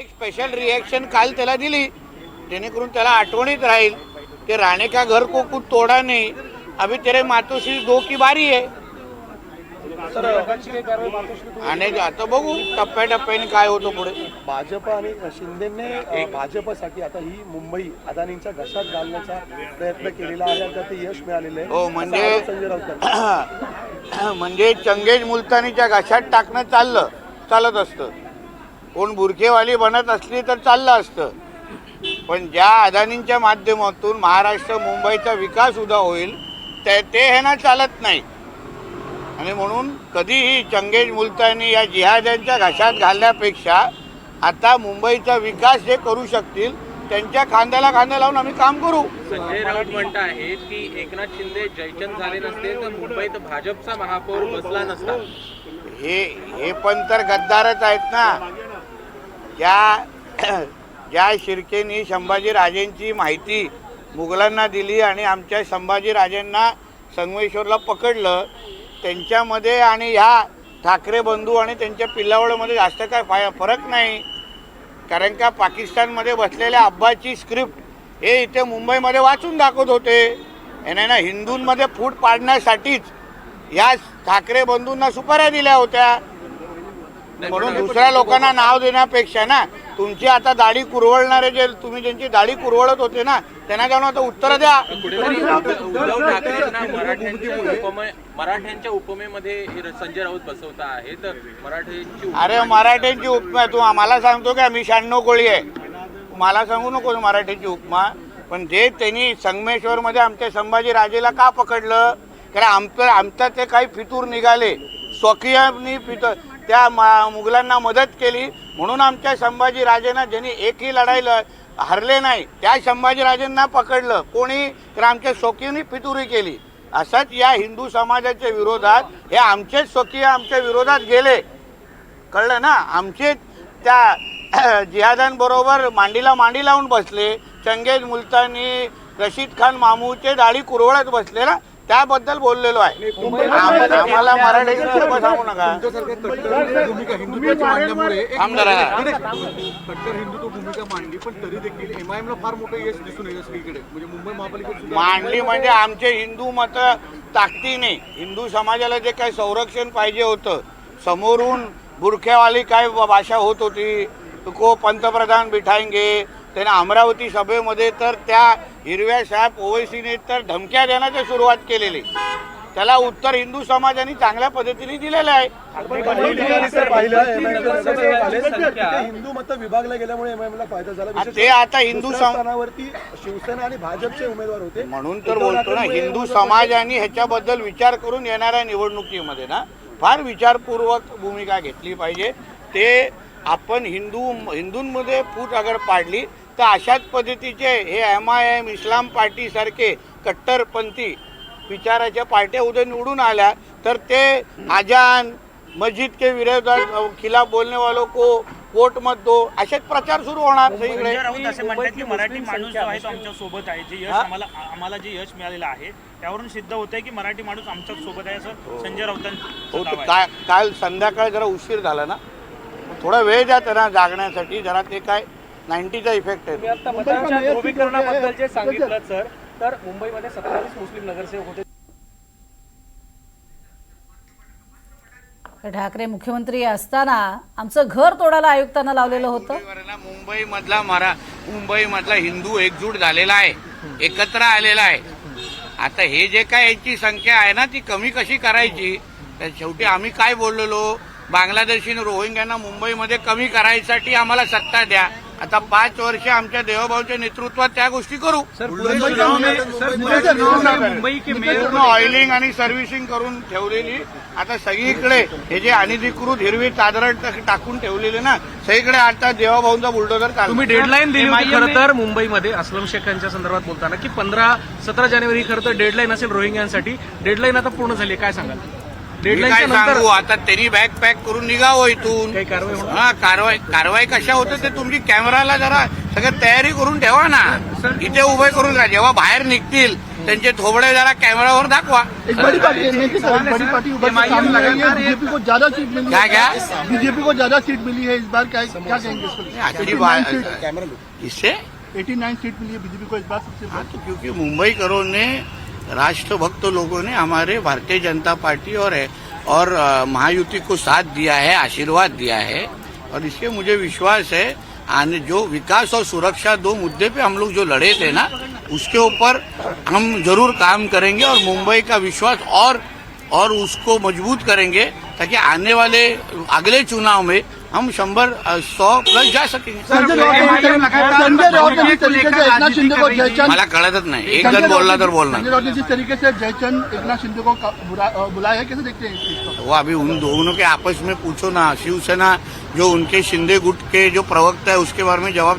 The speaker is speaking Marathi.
एक स्पेशल रिएक्शन काल त्याला दिली, जेणेकरून त्याला आठवणीत राहील की राणे का घर को कुछ तोडा नाही, अभी तेरे मातोश्री दो की बारी आहे. आणि आता बघू टप्प्याटप्प्याने काय होतं पुढे. भाजप आणि शिंदेने भाजपसाठी आता ही मुंबई अदानींच्या घशात घालण्याचा प्रयत्न केलेला आहे आणि त्यात यश मिळालेलं आहे. हो, म्हणजे संजय राऊत म्हणजे चंगेज मुलतानीच्या घशात टाकणं चालत असतं. कोण बुरखेवाली बनत असली तर चाललं असतं, पण ज्या अदानींच्या माध्यमातून महाराष्ट्र मुंबईचा विकास सुद्धा होईल ते हे ना चालत नाही. आणि म्हणून कधीही चंगेज मुलतानी या जिहाद्यांच्या घशात घालण्यापेक्षा आता मुंबईचा विकास जे करू शकतील त्यांच्या खांद्याला खांदा लावून आम्ही काम करू. संजय राऊत म्हणत आहेत की एकनाथ शिंदे जयचंद झाले नसते तर मुंबईत भाजपचा महापौर बसला नसता. हे पण तर गद्दारच आहेत ना. ज्या शिर्केनी संभाजीराजेंची माहिती मुघलांना दिली आणि आमच्या संभाजीराजेंना संगमेश्वरला पकडलं, त्यांच्यामध्ये आणि ह्या ठाकरे बंधू आणि त्यांच्या पिल्लावळमध्ये जास्त काय फरक नाही. कारण का पाकिस्तानमध्ये बसलेल्या अब्बाची स्क्रिप्ट हे इथे मुंबईमध्ये वाचून दाखवत होते. याने ना हिंदूंमध्ये फूट पाडण्यासाठीच या ठाकरे बंधूंना सुपाऱ्या दिल्या होत्या. म्हणून दुसऱ्या लोकांना नाव देण्यापेक्षा ना तुमची आता दाढी कुरवळणारे जे तुम्ही ज्यांची दाढी कुरवळत होते ना त्यांना जाऊन आता उत्तर द्या. उद्धव ठाकरेंना मराठ्यांच्या उपमेमध्ये संजय राऊत बसवता आहे तर मराठ्यांची अरे मराठ्यांची उपमा तू आम्हाला सांगतो का? मी 96 कोळी आहे, मला सांगू नको मराठ्यांची उपमा. पण जे त्यांनी संगमेश्वरमध्ये आमच्या संभाजीराजेला का पकडलं? कारण आमचं ते काही फितूर निघाले, स्वकीयांनी त्या मुघलांना मदत केली म्हणून आमच्या संभाजीराजेंना ज्यांनी एकही लढाईला हरले नाही त्या संभाजीराजेंना पकडलं कोणी? तर आमच्या स्वकीयांनी फितुरी केली. असंच या हिंदू समाजाच्या विरोधात हे आमचेच स्वकीय आमच्या विरोधात गेले, कळलं ना. आमचे त्या जिहाद्यांबरोबर मांडीला मांडी लावून बसले. चंगेज मुलतानी, रशीद खान मामूचे दाढी कुरवळत बसले ना, त्याबद्दल बोललेलो आहे. आम्हाला मराठीची सांगू नका. कट्टर हिंदुत्व भूमिका मांडली पण तरी देखील एमआयएमला फार मोठं यश दिसून येईल सगळीकडे. म्हणजे मुंबई महापालिकेत मांडली म्हणजे आमचे हिंदू मत ताकदीने हिंदू समाजाला जे काही संरक्षण पाहिजे होतं, समोरून बुरख्यावाली काय भाषा होत होती, को पंतप्रधान बिठाएंगे, त्याने अमरावती सभेमध्ये तर त्या हिरव्या साहेब ओवैसीने तर धमक्या देण्याची सुरुवात केलेली. त्याला उत्तर हिंदू समाजाने चांगल्या पद्धतीने दिलेलं आहे. हिंदू मत विभागला गेल्यामुळे एमआयएमला फायदा झाला. ते आता हिंदू स्थानावरती शिवसेना आणि भाजपचे उमेदवार होते म्हणून तर बोलतो ना. हिंदू समाजाने ह्याच्याबद्दल विचार करून येणाऱ्या निवडणुकीमध्ये ना फार विचारपूर्वक भूमिका घेतली पाहिजे. ते आपण हिंदूंमध्ये फूट अगर पाडली तर अशाच पद्धतीचे हे एमआयएम इस्लाम पार्टी सारखे कट्टरपंथी विचाराच्या पार्ट्या उद्या निवडून आल्या तर ते आजान मस्जिद के विरोधात खिलाफ बोलने वालों को वोट मत दो असेच प्रचार सुरू होणार सगळीकडे. असे म्हणतात की मराठी माणूस जो आहे तो आमच्या सोबत आहे. जे यश आम्हाला जे यश मिळालेलं आहे त्यावरून सिद्ध होतंय की मराठी माणूस आमच्या सोबत आहे असं संजय राऊतांचं. काल संध्याकाळ जरा उशीर झाला ना, थोडा वेळ द्या त्यांना जागण्यासाठी. जरा ते काय 90चा इफेक्ट आहे. आता मतांच्या ध्रुवीकरणाबद्दल जे सांगितलं सर, तर मुंबईमध्ये 27 मुस्लिम नगरसेवक होते. ठाकरे मुख्यमंत्री असताना आमचं घर तोडायला आयुक्तांना लावलेलं होतं. मुंबईमधला हिंदू एकजूट झालेला आहे, एकत्र आलेला आहे. आता हे जे काय याची संख्या आहे ना ती कमी कशी करायची? तर शेवटी आम्ही काय बोललेलो, बांगलादेशी रोहिंग्यांना मुंबईमध्ये कमी करायसाठी आम्हाला सत्ता द्या. आता 5 वर्ष आमच्या देवभाऊच्या नेतृत्वात त्या गोष्टी करू. पूर्ण ऑइलिंग आणि सर्व्हिसिंग करून ठेवलेली. आता सगळीकडे हे जे अनधिकृत हिरवी चादर टाकून ठेवलेले ना सगळीकडे आता देवाभाऊंचा बुलडोजर चालू. तुम्ही डेडलाईन दिली होती खरं तर मुंबईमध्ये अस्लम शेख यांच्या संदर्भात बोलताना की 15-17 जानेवारी खरं तर डेडलाईन असेल रोहिंग्यांसाठी. डेडलाईन आता पूर्ण झाली, काय सांगाल? काय सांगू आता, त्यांनी बॅग पॅक करून निघावं इथून. हा, कारवाई कशा होते ते तुमची कॅमेराला जरा सगळं तयारी करून ठेवा ना. इथे उभे करून जेव्हा बाहेर निघतील त्यांचे थोबडे जरा कॅमेरावर दाखवा. एक बड़ी पार्टी है, नहीं सर, एक बड़ी पार्टी उभर के सामने आई है, बीजेपी को ज्यादा सीट मिली है। क्या? बीजेपी को ज्यादा सीट मिली है इस बार, क्या कहेंगे इसको? अच्छी बात इससे 89 सीट मिली है बीजेपी को इस बार सबसे हाँ, तो क्योंकि मुंबईकरों ने, राष्ट्रभक्त लोगों ने हमारे भारतीय जनता पार्टी और महायुति को साथ दिया है, आशीर्वाद दिया है, और इसके मुझे विश्वास है आने जो विकास और सुरक्षा 2 मुद्दे पे हम लोग जो लड़े थे ना, उसके ऊपर हम जरूर काम करेंगे और मुंबई का विश्वास और उसको मजबूत करेंगे ताकि आने वाले अगले चुनाव में हम 100+ जा सकेंगे. संजय राउत ने जिस तरीके से एकनाथ शिंदे को जयचंद, मला कळतच नाही, एक जण बोलला तर बोलणार. संजय राउत ने जिस तरीके से जयचंद एकनाथ शिंदे को बुलाया है, कैसे देखते हैं इस चीज को? वो अभी उन दोनों के आपस में पूछो ना. शिवसेना जो उनके शिंदे गुट के जो प्रवक्ता है उसके बारे में जवाब